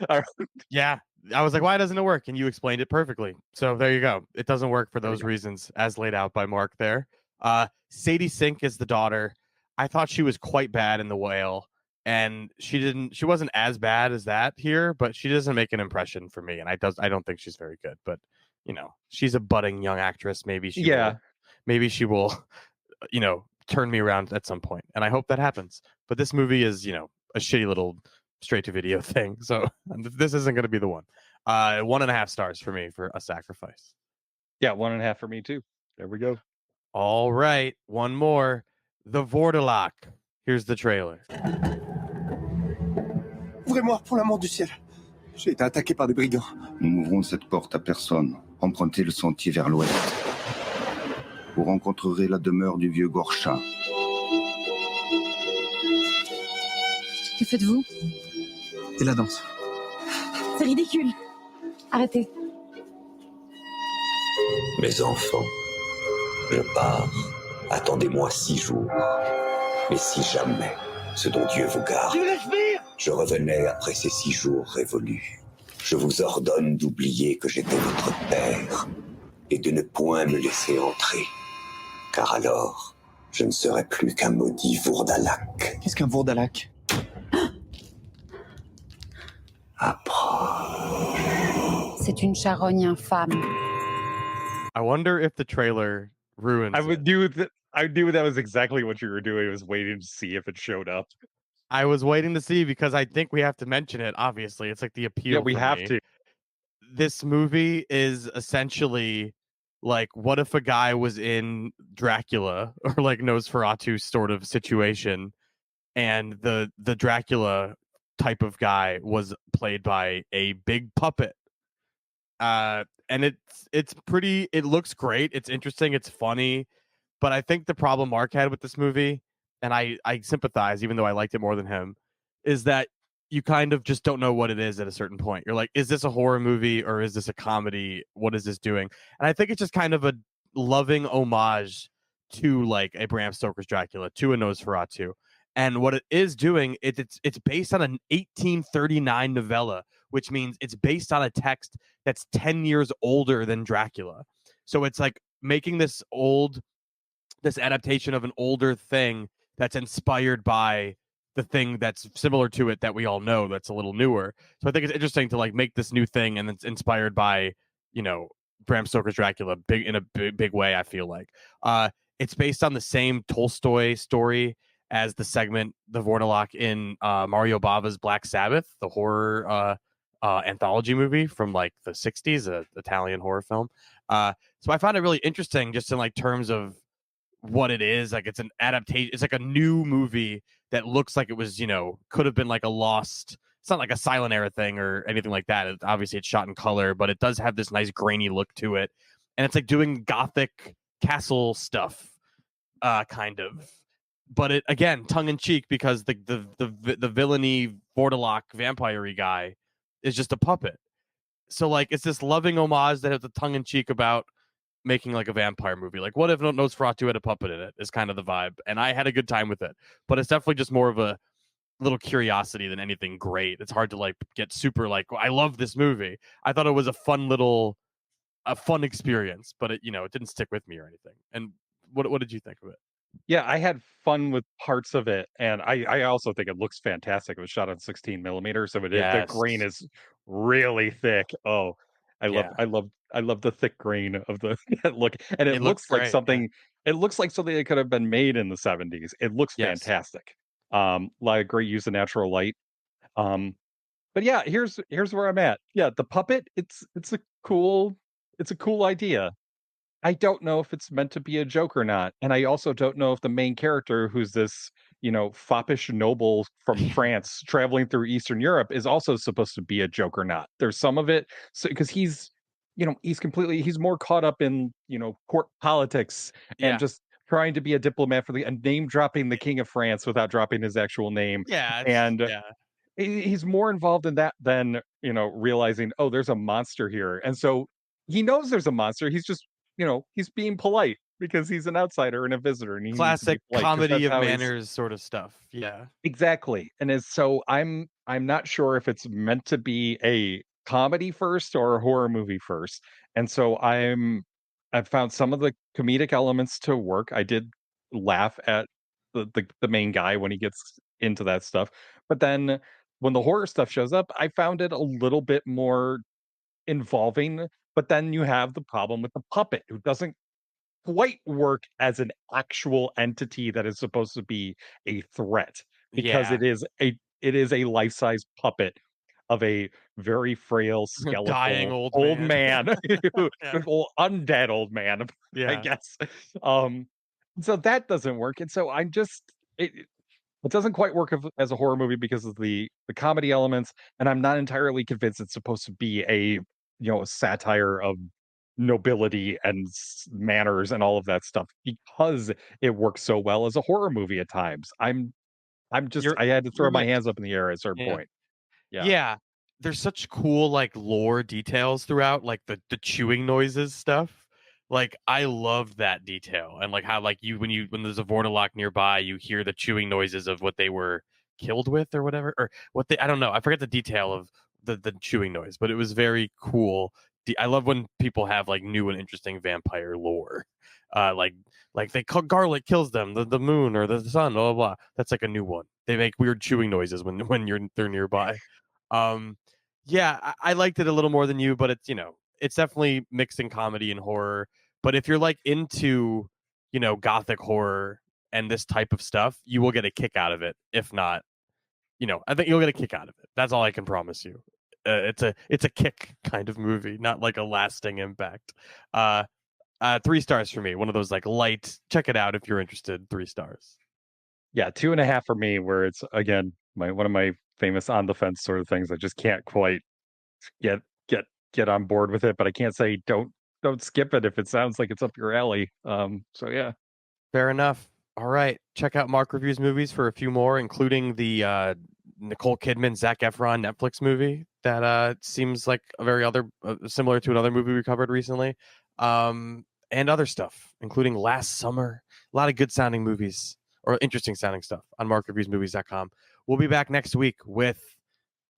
Yeah. I was like, why doesn't it work? And you explained it perfectly. So there you go. It doesn't work for those reasons as laid out by Mark there. Sadie Sink is the daughter. I thought she was quite bad in The Whale. And she wasn't as bad as that here, but she doesn't make an impression for me. And I don't think she's very good, but she's a budding young actress. Maybe she will, turn me around at some point. And I hope that happens. But this movie is, a shitty little straight to video thing. So this isn't going to be the one. 1.5 stars for me for A Sacrifice.
Yeah, 1.5 for me too. There we go.
All right. One more. The Vourdalak. Here's the trailer.
Ouvrez-moi, pour l'amour du ciel. J'ai été attaqué par des brigands.
Nous n'ouvrons cette porte à personne. Empruntez le sentier vers l'ouest. Vous rencontrerez la demeure du vieux Gorchat.
Que faites-vous?
Et la danse.
C'est ridicule. Arrêtez.
Mes enfants, je pars. Attendez-moi 6 jours. Mais si jamais, ce dont Dieu vous garde, je revenais après ces 6 jours révolus, je vous ordonne d'oublier que j'étais votre père et de ne point me laisser entrer. Car alors, je ne serai plus qu'un maudit Vourdalak.
Qu'est-ce qu'un Vourdalak?
Approche.
C'est une charogne infâme.
I wonder if the trailer ruins
I
it.
knew that was exactly what you were doing. I was waiting to see if it showed up.
I was waiting to see because I think we have to mention it. Obviously, it's like the appeal.
Yeah, we
for
have
me.
to.
This movie is essentially like, what if a guy was in Dracula or like Nosferatu sort of situation, and the Dracula type of guy was played by a big puppet. And it's pretty. It looks great. It's interesting. It's funny. But I think the problem Mark had with this movie, and I sympathize, even though I liked it more than him, is that you kind of just don't know what it is at a certain point. You're like, is this a horror movie or is this a comedy? What is this doing? And I think it's just kind of a loving homage to like a Bram Stoker's Dracula, to a Nosferatu. And what it is doing, it's based on an 1839 novella, which means it's based on a text that's 10 years older than Dracula. So it's like making this adaptation of an older thing that's inspired by the thing that's similar to it that we all know that's a little newer. So I think it's interesting to like make this new thing and it's inspired by, Bram Stoker's Dracula in a big way, I feel like. It's based on the same Tolstoy story as the segment, the Vourdalak, in Mario Bava's Black Sabbath, the horror anthology movie from like the 60s, an Italian horror film. So I found it really interesting just in like terms of what it is. Like it's an adaptation. It's like a new movie that looks like it was, could have been like a lost. It's not like a silent era thing or anything like that. Obviously it's shot in color, but it does have this nice grainy look to it. And it's like doing gothic castle stuff, kind of. But it, again, tongue in cheek, because the villainy Vourdalak vampire-y guy is just a puppet. So like it's this loving homage that has a tongue in cheek about making like a vampire movie. Like, what if Nosferatu had a puppet in it? Is kind of the vibe, and I had a good time with it. But it's definitely just more of a little curiosity than anything great. It's hard to like get super like, I love this movie. I thought it was a fun experience, but it didn't stick with me or anything. And what did you think of it?
Yeah, I had fun with parts of it, and I also think it looks fantastic. It was shot on 16 millimeters, so the grain is really thick. Oh, I love the thick grain of the look, and it looks like
great,
something.
Yeah.
It looks like something that could have been made in the 70s. It looks fantastic. Like great use of natural light. But yeah, here's where I'm at. Yeah, the puppet. It's a cool idea. I don't know if it's meant to be a joke or not. And I also don't know if the main character, who's this, foppish noble from France traveling through Eastern Europe, is also supposed to be a joke or not. There's some of it, so because he's more caught up in, court politics and just trying to be a diplomat and name dropping the King of France without dropping his actual name. He's more involved in that than, realizing, oh, there's a monster here. And so he knows there's a monster. He's just, he's being polite because he's an outsider and a visitor. And he
classic comedy of manners sort of stuff. Yeah,
exactly. And so I'm not sure if it's meant to be a comedy first or a horror movie first. And so I've found some of the comedic elements to work. I did laugh at the main guy when he gets into that stuff. But then when the horror stuff shows up, I found it a little bit more involving. But then you have the problem with the puppet, who doesn't quite work as an actual entity that is supposed to be a threat, because it is a life-size puppet of a very frail, skeletal,
dying old
man, undead old man, I guess. So that doesn't work, and so I'm just it doesn't quite work as a horror movie because of the comedy elements, and I'm not entirely convinced it's supposed to be a satire of nobility and manners and all of that stuff, because it works so well as a horror movie at times. I had to throw my hands up in the air at a certain point.
Yeah. There's such cool like lore details throughout, like the chewing noises stuff. Like I loved that detail, and like how like when there's a Vourdalak nearby, you hear the chewing noises of what they were killed with or whatever, or what they I don't know. I forget the detail of the chewing noise, but it was very cool. I love when people have like new and interesting vampire lore. Like they call garlic kills them, the moon or the sun, blah blah blah. That's like a new one. They make weird chewing noises when they're nearby. Yeah, I liked it a little more than you, but it's it's definitely mixing comedy and horror. But if you're like into gothic horror and this type of stuff, you will get a kick out of it. If not, I think you'll get a kick out of it. That's all I can promise you. It's a kick kind of movie, not like a lasting impact. 3 stars for me. One of those like light. Check it out if you're interested. 3 stars.
Yeah, 2.5 for me. Where it's again one of my famous on the fence sort of things. I just can't quite get on board with it, but I can't say don't skip it if it sounds like it's up your alley. So yeah,
fair enough. All right, check out Mark Reviews Movies for a few more, including the Nicole Kidman, Zac Efron Netflix movie that seems like a very similar to another movie we covered recently, and other stuff, including Last Summer. A lot of good sounding movies or interesting sounding stuff on markreviewsmovies.com. We'll be back next week with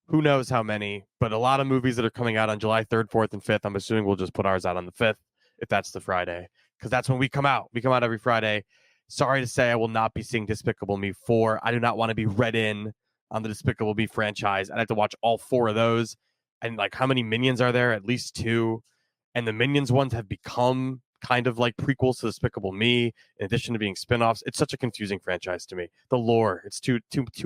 who knows how many, but a lot of movies that are coming out on July 3rd, 4th, and 5th. I'm assuming we'll just put ours out on the 5th if that's the Friday, because that's when we come out. We come out every Friday. Sorry to say I will not be seeing Despicable Me 4. I do not want to be read in on the Despicable Me franchise. I'd have to watch all 4 of those. And like, how many Minions are there? At least 2. And the Minions ones have become kind of like prequels to Despicable Me, in addition to being spinoffs. It's such a confusing franchise to me. The lore, it's too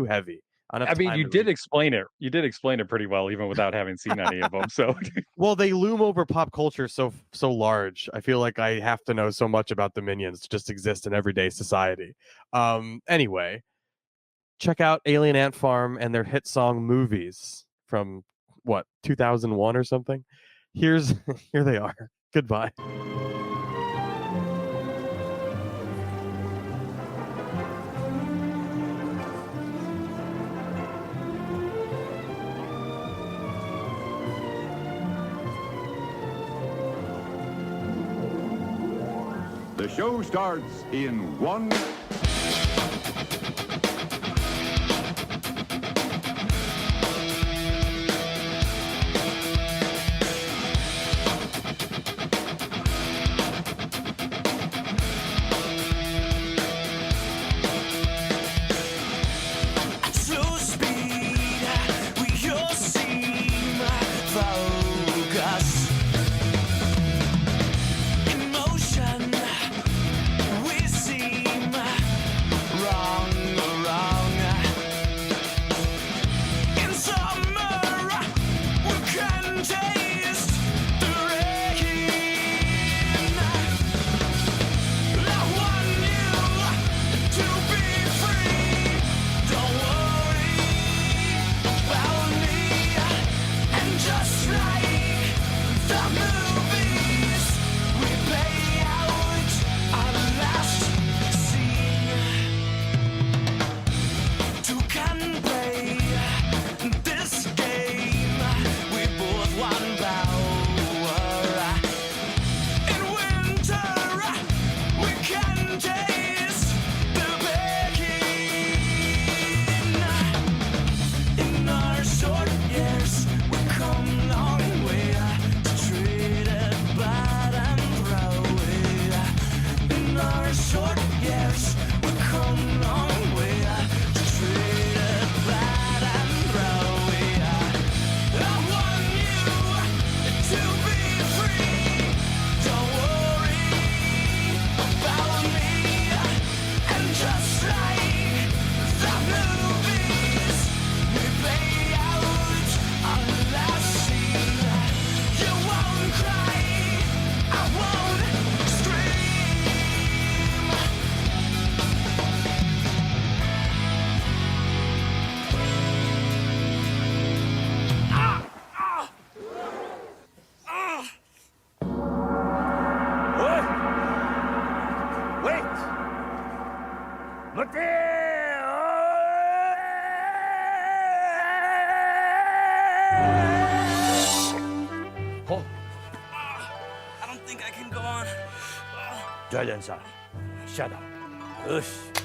heavy.
I mean, you did explain it. You did explain it pretty well, even without having seen any of them. So,
well, they loom over pop culture so large. I feel like I have to know so much about the Minions to just exist in everyday society. Anyway, check out Alien Ant Farm and their hit song "Movies" from 2001 or something. Here they are. Goodbye.
The show starts in 1...
Emotion, we seem Jordan, sir. Shut up. Ush.